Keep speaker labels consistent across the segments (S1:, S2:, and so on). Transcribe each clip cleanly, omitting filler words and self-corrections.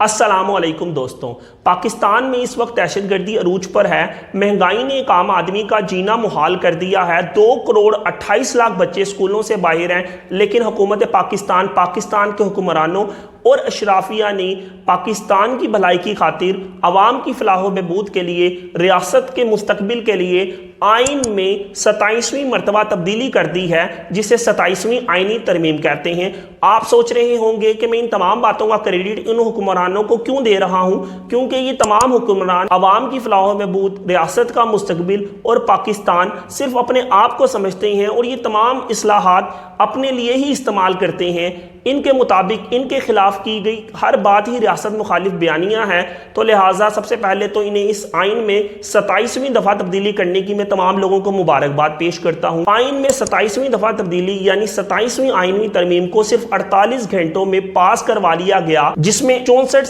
S1: السلام علیکم دوستوں، پاکستان میں اس وقت دہشت گردی عروج پر ہے۔ مہنگائی نے ایک عام آدمی کا جینا محال کر دیا ہے۔ 2.28 کروڑ بچے سکولوں سے باہر ہیں، لیکن حکومت پاکستان کے حکمرانوں اور اشرافیہ نے پاکستان کی بھلائی کی خاطر عوام کی فلاح و بہبود کے لیے ریاست کے مستقبل کے لیے آئین میں 27ویں مرتبہ تبدیلی کر دی ہے، جسے 27ویں آئینی ترمیم کہتے ہیں۔ آپ سوچ رہے ہوں گے کہ میں ان تمام باتوں کا کریڈٹ ان حکمرانوں کو کیوں دے رہا ہوں، کیونکہ یہ تمام حکمران عوام کی فلاح و بہبود، ریاست کا مستقبل اور پاکستان صرف اپنے آپ کو سمجھتے ہیں اور یہ تمام اصلاحات اپنے لیے ہی استعمال کرتے ہیں۔ ان کے مطابق ان کے خلاف کی گئی ہر بات ہی ریاست مخالف بیانیہ ہے، تو لہٰذا سب سے پہلے تو انہیں اس آئین میں 27ویں دفعہ تبدیلی کرنے کی میں تمام لوگوں کو مبارکباد پیش کرتا ہوں۔ آئین میں 27ویں دفعہ تبدیلی یعنی 27ویں آئینی ترمیم کو صرف 48 گھنٹوں میں پاس کروا لیا گیا، جس میں 64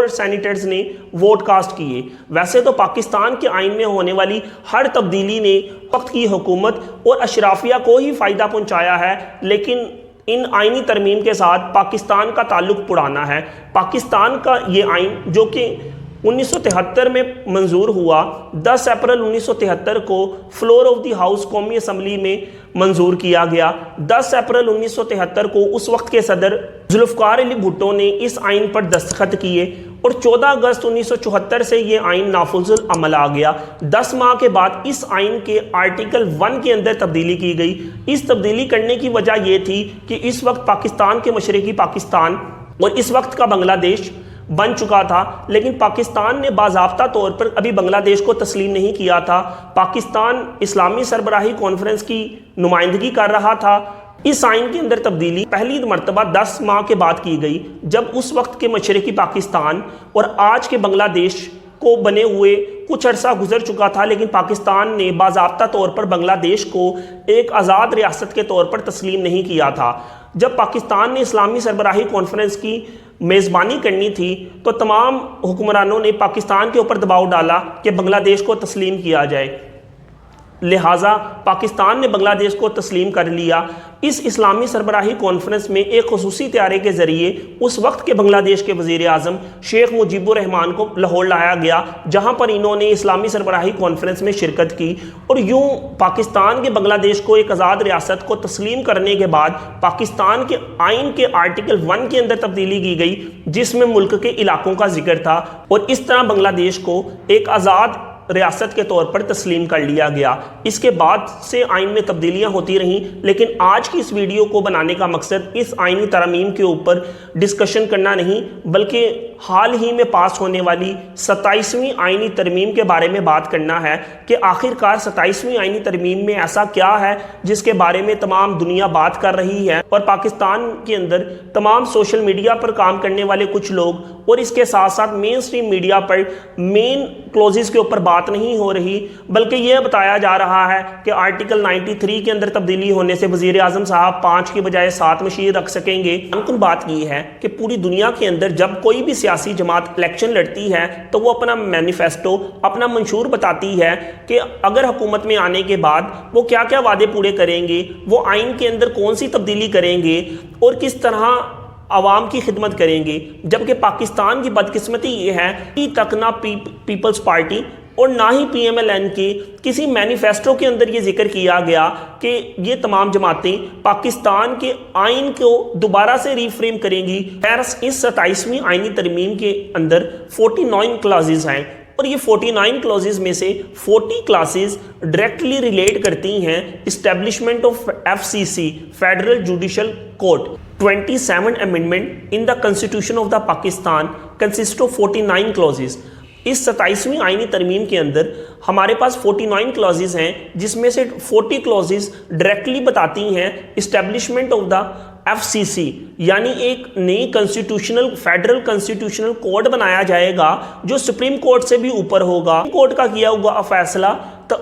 S1: سینیٹرز نے ووٹ کاسٹ کیے۔ ویسے تو پاکستان کے آئین میں ہونے والی ہر تبدیلی نے وقت کی حکومت اور اشرافیہ کو ہی فائدہ پہنچایا ہے، لیکن ان آئینی ترمیم کے ساتھ پاکستان کا تعلق پرانا ہے۔ پاکستان کا یہ آئین جو کہ 1973 میں منظور ہوا، 10 اپریل 1973 کو فلور آف دی ہاؤس قومی اسمبلی میں منظور کیا گیا۔ 10 اپریل 1973 کو اس وقت کے صدر ذوالفقار علی بھٹو نے اس آئین پر دستخط کیے اور 14 اگست 1974 سے یہ آئین نافذ العمل آ گیا۔ 10 ماہ کے بعد اس آئین کے آرٹیکل 1 کے اندر تبدیلی کی گئی۔ اس تبدیلی کرنے کی وجہ یہ تھی کہ اس وقت پاکستان کے مشرقی پاکستان اور اس وقت کا بنگلہ دیش بن چکا تھا، لیکن پاکستان نے باضابطہ طور پر ابھی بنگلہ دیش کو تسلیم نہیں کیا تھا۔ پاکستان اسلامی سربراہی کانفرنس کی نمائندگی کر رہا تھا۔ اس آئین کے اندر تبدیلی پہلی مرتبہ 10 ماہ کے بعد کی گئی، جب اس وقت کے مشرقی پاکستان اور آج کے بنگلہ دیش کو بنے ہوئے کچھ عرصہ گزر چکا تھا، لیکن پاکستان نے باضابطہ طور پر بنگلہ دیش کو ایک آزاد ریاست کے طور پر تسلیم نہیں کیا تھا۔ جب پاکستان نے اسلامی سربراہی کانفرنس کی میزبانی کرنی تھی تو تمام حکمرانوں نے پاکستان کے اوپر دباؤ ڈالا کہ بنگلہ دیش کو تسلیم کیا جائے، لہٰذا پاکستان نے بنگلہ دیش کو تسلیم کر لیا۔ اس اسلامی سربراہی کانفرنس میں ایک خصوصی طیارے کے ذریعے اس وقت کے بنگلہ دیش کے وزیر اعظم شیخ مجیب الرحمان کو لاہور لایا گیا، جہاں پر انہوں نے اسلامی سربراہی کانفرنس میں شرکت کی، اور یوں پاکستان کے بنگلہ دیش کو ایک آزاد ریاست کو تسلیم کرنے کے بعد پاکستان کے آئین کے آرٹیکل 1 کے اندر تبدیلی کی گئی، جس میں ملک کے علاقوں کا ذکر تھا، اور اس طرح بنگلہ دیش کو ایک آزاد ریاست کے طور پر تسلیم کر لیا گیا۔ اس کے بعد سے آئین میں تبدیلیاں ہوتی رہیں، لیکن آج کی اس ویڈیو کو بنانے کا مقصد اس آئینی ترمیم کے اوپر ڈسکشن کرنا نہیں، بلکہ حال ہی میں پاس ہونے والی 27ویں آئینی ترمیم کے بارے میں بات کرنا ہے کہ آخر کار 27ویں آئینی ترمیم میں ایسا کیا ہے جس کے بارے میں تمام دنیا بات کر رہی ہے، اور پاکستان کے اندر تمام سوشل میڈیا پر کام کرنے والے کچھ لوگ اور اس کے ساتھ ساتھ مین سٹریم میڈیا پر مین کلوزز کے اوپر بات نہیں ہو رہی، بلکہ یہ بتایا جا رہا ہے کہ آرٹیکل 93 کے اندر تبدیلی ہونے سے وزیر اعظم صاحب 5 کی بجائے 7 مشیر رکھ سکیں گے۔ کن بات یہ ہے کہ پوری دنیا کے اندر جب کوئی بھی سیاسی جماعت الیکشن لڑتی ہے تو وہ اپنا مینیفیسٹو، اپنا منشور بتاتی ہے کہ اگر حکومت میں آنے کے بعد وہ کیا کیا وعدے پورے کریں گے، وہ آئین کے اندر کون سی تبدیلی کریں گے اور کس طرح عوام کی خدمت کریں گے۔ جبکہ پاکستان کی بدقسمتی یہ ہے کہ تک نہ پیپلز پارٹی اور نہ ہی پی ایم ایل این کے کسی مینیفیسٹو کے اندر یہ ذکر کیا گیا کہ یہ تمام جماعتیں پاکستان کے آئین کو دوبارہ سے ری فریم کریں گی۔ اس 27ویں آئینی ترمیم کے اندر 49 کلازز ہیں، اور یہ 49 کلازز میں سے 40 کلازز ڈائریکٹلی ریلیٹ کرتی ہیں establishment of FCC federal judicial court. 27 amendment in the Constitution of the Pakistan consist of 49 clauses۔ اس 27ویں آئینی ترمیم کے اندر ہمارے پاس 49 کلازز ہیں، جس میں سے 40 کلازز ڈائریکٹلی بتاتی ہیں اسٹیبلشمنٹ آف دا FCC، یعنی ایک نئی فیڈرل کنسٹیٹیوشنل کوڈ بنایا جائے گا جو سپریم کورٹ سے بھی اوپر ہوگا۔ کورٹ کا کیا ہوا فیصلہ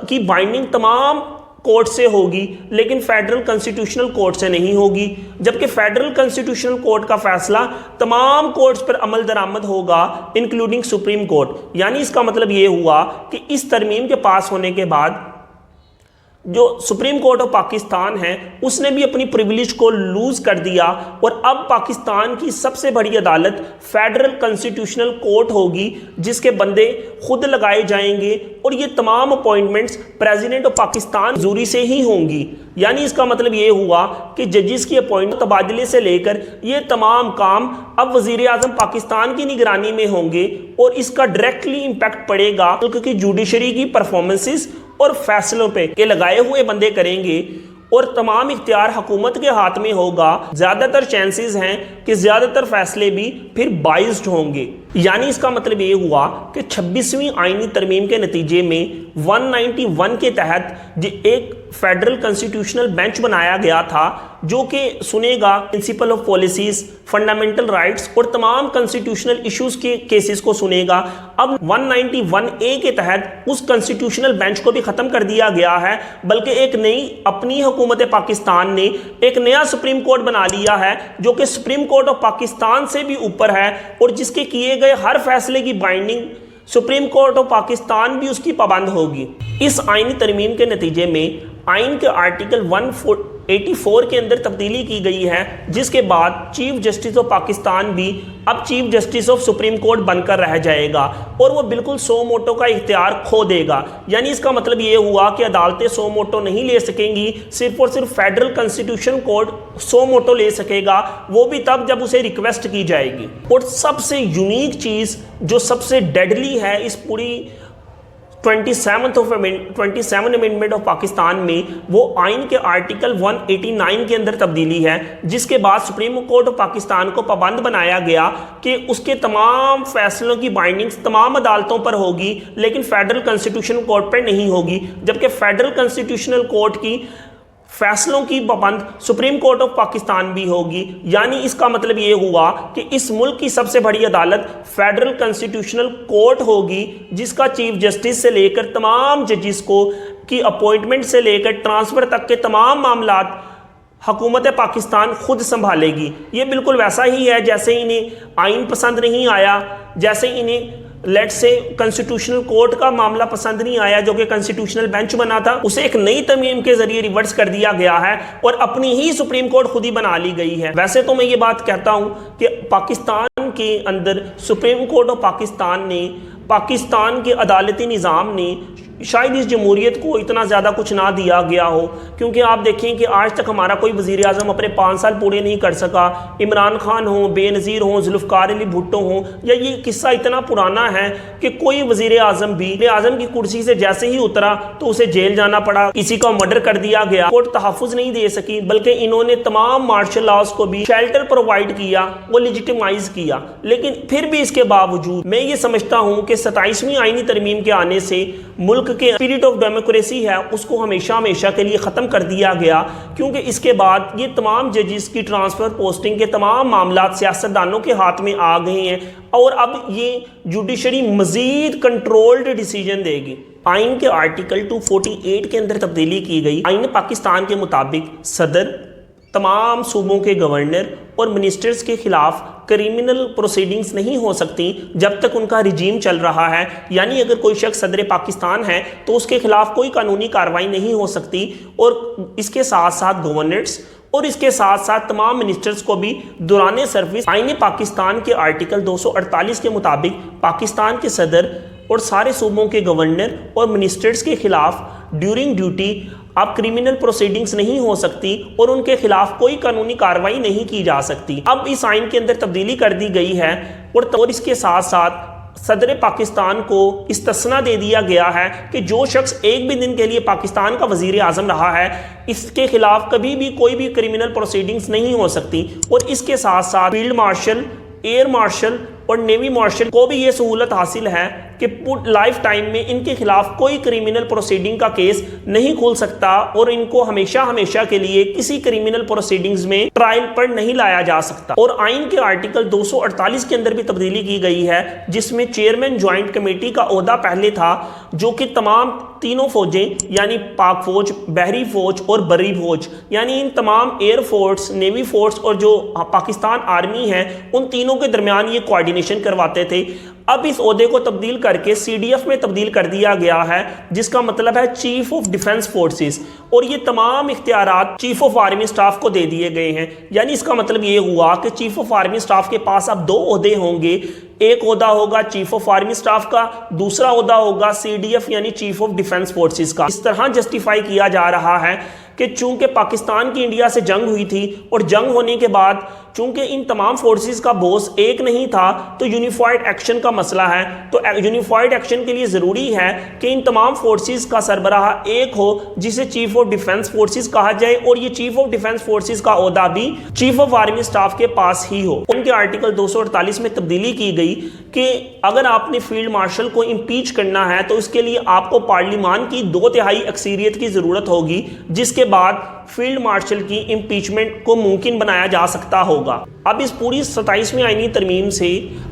S1: کی بائنڈنگ تمام کورٹ سے ہوگی، لیکن فیڈرل کنسٹیٹیوشنل کورٹ سے نہیں ہوگی، جبکہ فیڈرل کنسٹیٹیوشنل کورٹ کا فیصلہ تمام کورٹس پر عمل درآمد ہوگا انکلوڈنگ سپریم کورٹ۔ یعنی اس کا مطلب یہ ہوا کہ اس ترمیم کے پاس ہونے کے بعد جو سپریم کورٹ آف پاکستان ہے اس نے بھی اپنی پریویلیج کو لوز کر دیا اور اب پاکستان کی سب سے بڑی عدالت فیڈرل کنسٹیٹیوشنل کورٹ ہوگی جس کے بندے خود لگائے جائیں گے اور یہ تمام اپوائنٹمنٹس پریزیڈنٹ آف پاکستان زوری سے ہی ہوں گی. یعنی اس کا مطلب یہ ہوا کہ ججز کی اپوائنٹمنٹ تبادلے سے لے کر یہ تمام کام اب وزیر اعظم پاکستان کی نگرانی میں ہوں گے اور اس کا ڈائریکٹلی امپیکٹ پڑے گا کیونکہ جوڈیشری کی پرفارمنسز اور فیصلوں پہ کہ لگائے ہوئے بندے کریں گے اور تمام اختیار حکومت کے ہاتھ میں ہوگا. زیادہ تر چانسز ہیں کہ زیادہ تر فیصلے بھی پھر بائزڈ ہوں گے. یعنی اس کا مطلب یہ ہوا کہ 26ویں آئینی ترمیم کے نتیجے میں 191 کے تحت ایک فیڈرل کنسٹیٹیوشنل بینچ بنایا گیا تھا جو کہ سنے گا principle of policies, fundamental rights اور تمام کنسٹیٹیوشنل ایشوز کے کیسز کو سنے گا. اب 191A کے تحت اس کنسٹیٹیوشنل بینچ کو بھی ختم کر دیا گیا ہے بلکہ ایک نئی اپنی حکومت پاکستان نے ایک نیا سپریم کورٹ بنا لیا ہے جو کہ سپریم کورٹ آف پاکستان سے بھی اوپر ہے اور جس کے کیے گئے ہر فیصلے کی binding supreme court of Pakistan بھی اس کی پابند ہوگی. اس آئینی ترمیم کے نتیجے میں آئین کے آرٹیکل 184 کے اندر تبدیلی کی گئی ہے جس کے بعد چیف جسٹس آف پاکستان بھی اب chief justice of supreme court بن کر رہ جائے گا اور وہ بالکل سو موٹو کا اختیار کھو دے گا. یعنی اس کا مطلب یہ ہوا کہ عدالتیں سو موٹو نہیں لے سکیں گی، صرف اور صرف فیڈرل کنسٹیٹیوشن کورٹ سو موٹو لے سکے گا، وہ بھی تب جب اسے ریکویسٹ کی جائے گی. اور سب سے یونیک چیز جو سب سے ڈیڈلی ہے اس پوری 27 امینڈمنٹ آف پاکستان میں، وہ آئین کے آرٹیکل 189 کے اندر تبدیلی ہے جس کے بعد سپریم کورٹ آف پاکستان کو پابند بنایا گیا کہ اس کے تمام فیصلوں کی بائنڈنگز تمام عدالتوں پر ہوگی لیکن فیڈرل کنسٹیٹیوشن کورٹ پر نہیں ہوگی، جبکہ فیڈرل کنسٹیٹیوشنل کورٹ کی فیصلوں کی پابند سپریم کورٹ آف پاکستان بھی ہوگی. یعنی اس کا مطلب یہ ہوا کہ اس ملک کی سب سے بڑی عدالت فیڈرل کنسٹیٹیوشنل کورٹ ہوگی جس کا چیف جسٹس سے لے کر تمام ججز کو کی اپوائنٹمنٹ سے لے کر ٹرانسفر تک کے تمام معاملات حکومت پاکستان خود سنبھالے گی. یہ بالکل ویسا ہی ہے جیسے انہیں آئین پسند نہیں آیا، جیسے انہیں لیٹ سے کنسٹیٹیوشنل کورٹ کا معاملہ پسند نہیں آیا جو کہ کنسٹیٹیوشنل بینچ بنا تھا، اسے ایک نئی ترمیم کے ذریعے ریورس کر دیا گیا ہے اور اپنی ہی سپریم کورٹ خود ہی بنا لی گئی ہے. ویسے تو میں یہ بات کہتا ہوں کہ پاکستان کے اندر سپریم کورٹ آف پاکستان نے، پاکستان کے عدالتی نظام نے شاید اس جمہوریت کو اتنا زیادہ کچھ نہ دیا گیا ہو، کیونکہ آپ دیکھیں کہ آج تک ہمارا کوئی وزیر اعظم اپنے 5 سال پورے نہیں کر سکا. عمران خان ہوں، بے نظیر ہوں، ذوالفقار علی بھٹو ہوں، یا یہ قصہ اتنا پرانا ہے کہ کوئی وزیر اعظم بھی اعظم کی کرسی سے جیسے ہی اترا تو اسے جیل جانا پڑا، کسی کو مرڈر کر دیا گیا، کورٹ تحفظ نہیں دے سکی، بلکہ انہوں نے تمام مارشل لاز کو بھی شیلٹر پرووائڈ کیا، وہ لیجیٹیمائز کیا. لیکن پھر بھی اس کے باوجود میں یہ سمجھتا ہوں کہ 27ویں آئینی ترمیم کے آنے سے ملک کے اسپرٹ آف ڈیموکریسی ہے اس کو ہمیشہ کے لیے ختم کر دیا گیا، کیونکہ اس کے بعد یہ تمام ججز کی ٹرانسفر پوسٹنگ کے تمام معاملات سیاستدانوں کے ہاتھ میں آ گئے ہیں اور اب یہ جوڈیشری مزید کنٹرولڈ ڈیسیجن دے گی. آئین کے آرٹیکل 248 کے اندر تبدیلی کی گئی. آئین پاکستان کے مطابق صدر، تمام صوبوں کے گورنر اور منسٹرز کے خلاف کریمنل پروسیڈنگز نہیں ہو سکتی جب تک ان کا رجیم چل رہا ہے. یعنی اگر کوئی شخص صدر پاکستان ہے تو اس کے خلاف کوئی قانونی کارروائی نہیں ہو سکتی، اور اس کے ساتھ ساتھ گورنرز اور اس کے ساتھ ساتھ تمام منسٹرز کو بھی دوران سروس آئین پاکستان کے آرٹیکل 248 کے مطابق پاکستان کے صدر اور سارے صوبوں کے گورنر اور منسٹرز کے خلاف ڈیورنگ ڈیوٹی اب کریمنل پروسیڈنگز نہیں ہو سکتی اور ان کے خلاف کوئی قانونی کارروائی نہیں کی جا سکتی. اب اس آئین کے اندر تبدیلی کر دی گئی ہے اور اس کے ساتھ ساتھ صدر پاکستان کو استثنا دے دیا گیا ہے کہ جو شخص ایک بھی دن کے لیے پاکستان کا وزیر اعظم رہا ہے اس کے خلاف کبھی بھی کوئی بھی کریمنل پروسیڈنگز نہیں ہو سکتی. اور اس کے ساتھ ساتھ فیلڈ مارشل، ایئر مارشل اور نیوی مارشل کو بھی یہ سہولت حاصل ہے کہ لائف ٹائم میں ان کے خلاف کوئی کریمنل پروسیڈنگ کا کیس نہیں کھول سکتا اور ان کو ہمیشہ کے لیے کسی کریمنل پروسیڈنگز میں ٹرائل پر نہیں لایا جا سکتا. اور آئین کے آرٹیکل 248 کے اندر بھی تبدیلی کی گئی ہے جس میں چیئرمین جوائنٹ کمیٹی کا عہدہ پہلے تھا جو کہ تمام تینوں فوجیں یعنی پاک فوج، بحری فوج اور بری فوج، یعنی ان تمام ایئر فورس، نیوی فورس اور جو پاکستان آرمی ہے ان تینوں کے درمیان یہ کوارڈینیشن کوآرڈینیشن کرواتے تھے، اب اس عہدے کو تبدیل کر کے CDF میں تبدیل کر دیا گیا ہے، جس کا مطلب ہے چیف آف ڈیفنس فورسز، اور یہ تمام اختیارات چیف آف آرمی سٹاف کو دے دیے گئے ہیں۔ یعنی اس کا مطلب یہ ہوا کہ چیف آف آرمی سٹاف کے پاس اب 2 عہدے ہوں گے، ایک عہدہ ہوگا چیف آف آرمی سٹاف کا، دوسرا عہدہ ہوگا CDF یعنی چیف آف ڈیفنس فورسز کا۔ اس طرح جسٹیفائی کیا جا رہا ہے کہ چونکہ پاکستان کی انڈیا سے جنگ ہوئی تھی، اور جنگ ہونے کے بعد چونکہ ان تمام فورسز کا بوس ایک نہیں تھا، تو یونیفائڈ ایکشن کا مسئلہ ہے، تو یونیفائڈ ایکشن کے لیے ضروری ہے کہ ان تمام فورسز کا سربراہ ایک ہو، جسے چیف آف ڈیفنس فورسز کہا جائے، اور یہ چیف آف ڈیفنس فورسز کا عہدہ بھی چیف آف آرمی سٹاف کے پاس ہی ہو۔ ان کے آرٹیکل 248 میں تبدیلی کی گئی کہ اگر آپ نے فیلڈ مارشل کو امپیچ کرنا ہے تو اس کے لیے آپ کو پارلیمان کی 2/3 اکثریت کی ضرورت ہوگی، جس کے بعد فیلڈ مارشل کی امپیچمنٹ کو ممکن بنایا جا سکتا ہوگا۔ اب اس پوری 27ویں آئینی ترمیم سے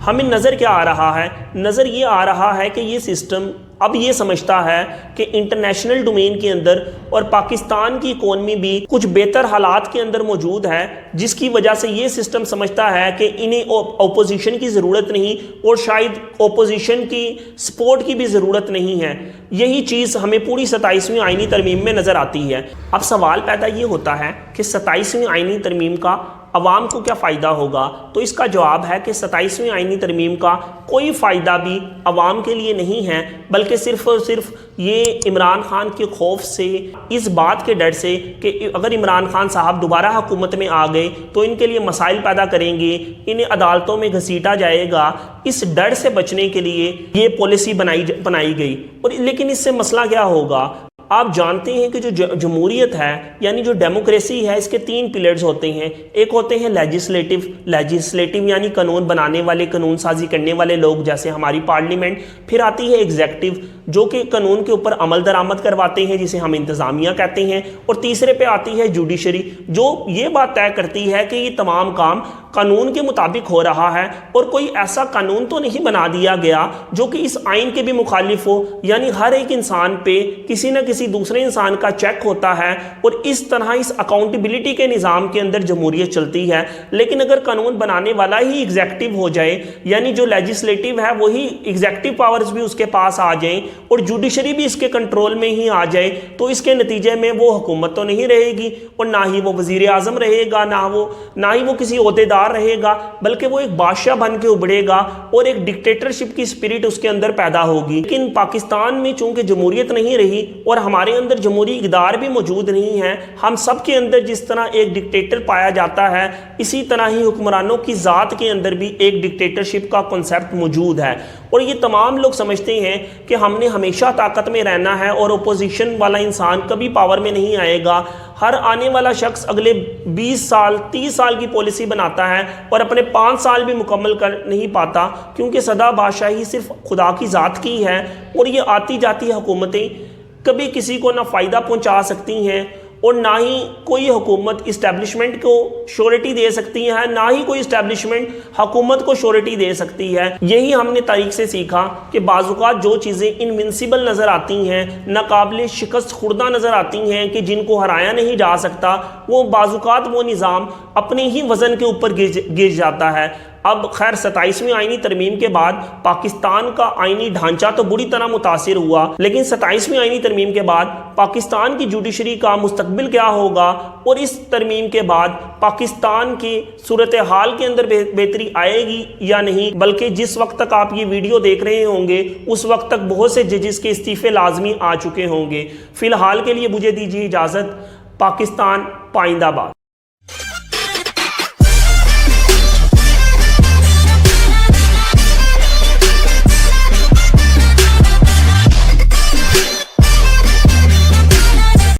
S1: ہمیں نظر کیا آ رہا ہے؟ نظر یہ آ رہا ہے کہ یہ سسٹم اب یہ سمجھتا ہے کہ انٹرنیشنل ڈومین کے اندر اور پاکستان کی اکانومی بھی کچھ بہتر حالات کے اندر موجود ہے، جس کی وجہ سے یہ سسٹم سمجھتا ہے کہ انہیں اپوزیشن کی ضرورت نہیں، اور شاید اپوزیشن کی سپورٹ کی بھی ضرورت نہیں ہے۔ یہی چیز ہمیں پوری 27ویں آئینی ترمیم میں نظر آتی ہے۔ اب سوال پیدا یہ ہوتا ہے کہ 27ویں آئینی ترمیم کا عوام کو کیا فائدہ ہوگا؟ تو اس کا جواب ہے کہ 27ویں آئینی ترمیم کا کوئی فائدہ بھی عوام کے لیے نہیں ہے، بلکہ صرف اور صرف یہ عمران خان کے خوف سے، اس بات کے ڈر سے کہ اگر عمران خان صاحب دوبارہ حکومت میں آ گئے تو ان کے لیے مسائل پیدا کریں گے، انہیں عدالتوں میں گھسیٹا جائے گا، اس ڈر سے بچنے کے لیے یہ پالیسی بنائی گئی۔ اور لیکن اس سے مسئلہ کیا ہوگا؟ آپ جانتے ہیں کہ جو جمہوریت ہے، یعنی جو ڈیموکریسی ہے، اس کے 3 پلرز ہوتے ہیں۔ ایک ہوتے ہیں لیجسلیٹو یعنی قانون بنانے والے، قانون سازی کرنے والے لوگ، جیسے ہماری پارلیمنٹ۔ پھر آتی ہے ایگزیکٹو، جو کہ قانون کے اوپر عمل درآمد کرواتے ہیں، جسے ہم انتظامیہ کہتے ہیں۔ اور تیسرے پہ آتی ہے جوڈیشری، جو یہ بات طے کرتی ہے کہ یہ تمام کام قانون کے مطابق ہو رہا ہے، اور کوئی ایسا قانون تو نہیں بنا دیا گیا جو کہ اس آئین کے بھی مخالف ہو۔ یعنی ہر ایک انسان پہ کسی نہ کسی دوسرے انسان کا چیک ہوتا ہے، اور اس طرح اس اکاؤنٹیبلٹی کے نظام کے اندر جمہوریت چلتی ہے۔ لیکن اگر قانون بنانے والا ہی ایگزیکٹو ہو جائے، یعنی جو لیجسلیٹو ہے وہی ایگزیکٹو پاورز بھی اس کے پاس آ جائیں، اور جوڈیشری بھی اس کے کنٹرول میں ہی آ جائے، تو اس کے نتیجے میں وہ حکومت تو نہیں رہے گی، اور نہ ہی وہ وزیر اعظم رہے گا، نہ ہی وہ کسی عہدیدار رہے گا، بلکہ وہ ایک بادشاہ بن کے ابھرے گا، اور ایک ڈکٹیٹرشپ کی اسپرٹ اس کے اندر پیدا ہوگی۔ لیکن پاکستان میں چونکہ جمہوریت نہیں رہی، اور ہمارے اندر جمہوری اقدار بھی موجود نہیں ہے، ہم سب کے اندر جس طرح ایک ڈکٹیٹر پایا جاتا ہے، اسی طرح ہی حکمرانوں کی ذات کے اندر بھی ایک ڈکٹیٹرشپ کا کنسیپٹ موجود ہے۔ اور یہ تمام لوگ سمجھتے ہیں کہ ہم نے ہمیشہ طاقت میں رہنا ہے، اور اپوزیشن والا انسان کبھی پاور میں نہیں آئے گا۔ ہر آنے والا شخص اگلے 20 سال 30 سال کی پالیسی بناتا ہے، اور اپنے 5 سال بھی مکمل کر نہیں پاتا، کیونکہ سدا بادشاہی صرف خدا کی ذات کی ہے، اور یہ آتی جاتی حکومتیں کبھی کسی کو نہ فائدہ پہنچا سکتی ہیں، اور نہ ہی کوئی حکومت اسٹیبلشمنٹ کو شورٹی دے سکتی ہے، نہ ہی کوئی اسٹیبلشمنٹ حکومت کو شورٹی دے سکتی ہے۔ یہی ہم نے تاریخ سے سیکھا کہ بعض اوقات جو چیزیں انونسیبل نظر آتی ہیں، ناقابل شکست خوردہ نظر آتی ہیں، کہ جن کو ہرایا نہیں جا سکتا، وہ بعض اوقات وہ نظام اپنے ہی وزن کے اوپر گر جاتا ہے۔ اب خیر 27ویں آئینی ترمیم کے بعد پاکستان کا آئینی ڈھانچہ تو بری طرح متاثر ہوا، لیکن 27ویں آئینی ترمیم کے بعد پاکستان کی جوڈیشری کا مستقبل کیا ہوگا، اور اس ترمیم کے بعد پاکستان کی صورتحال کے اندر بہتری آئے گی یا نہیں؟ بلکہ جس وقت تک آپ یہ ویڈیو دیکھ رہے ہوں گے اس وقت تک بہت سے ججز کے استعفے لازمی آ چکے ہوں گے۔ فی الحال کے لیے مجھے دیجیے اجازت۔ پاکستان پائندہ باد۔